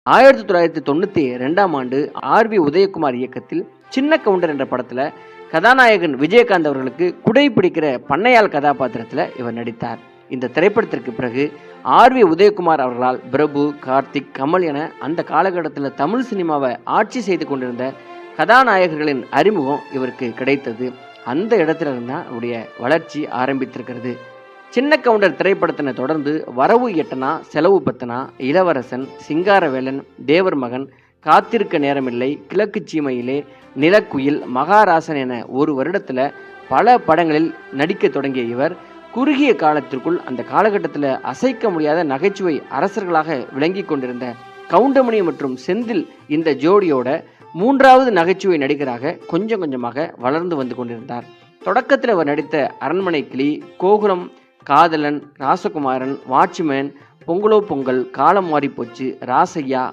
1992ஆம் ஆண்டு ஆர்.வி. உதயகுமார் இயக்கத்தில் சின்ன கவுண்டர் என்ற படத்துல கதாநாயகன் விஜயகாந்த் அவர்களுக்கு குடை பிடிக்கிற பண்ணையாள் கதாபாத்திரத்தில் இவர் நடித்தார். இந்த திரைப்படத்திற்கு பிறகு ஆர்.வி. உதயகுமார் அவர்களால் பிரபு, கார்த்திக், கமல் என அந்த காலகட்டத்தில் தமிழ் சினிமாவை ஆட்சி செய்து கொண்டிருந்த கதாநாயகர்களின் அறிமுகம் இவருக்கு கிடைத்தது. அந்த இடத்துல இருந்தால் அவருடைய வளர்ச்சி ஆரம்பித்திருக்கிறது. சின்ன கவுண்டர் திரைப்படத்தினை தொடர்ந்து வரவு எட்டனா, செலவு பத்தனா, இளவரசன், சிங்காரவேலன், தேவர் மகன், காத்திருக்க நேரமில்லை, கிழக்கு சீமையிலே, நிலக்குயில், மகாராசன் என ஒரு வருடத்தில் பல படங்களில் நடிக்க தொடங்கிய இவர் குறுகிய காலத்திற்குள் அந்த காலகட்டத்தில் அசைக்க முடியாத நகைச்சுவை அரசர்களாக விளங்கி கொண்டிருந்த கவுண்டமணி மற்றும் செந்தில் இந்த ஜோடியோட 3வது நகைச்சுவை நடிகராக கொஞ்சம் கொஞ்சமாக வளர்ந்து வந்து கொண்டிருந்தார். தொடக்கத்தில் அவர் நடித்த அரண்மனை கிளி, கோகுலம், காதலன், ராசகுமாரன், வாட்ச்மேன், பொங்கலோ பொங்கல், காலம் மாறி போச்சு, ராசையா,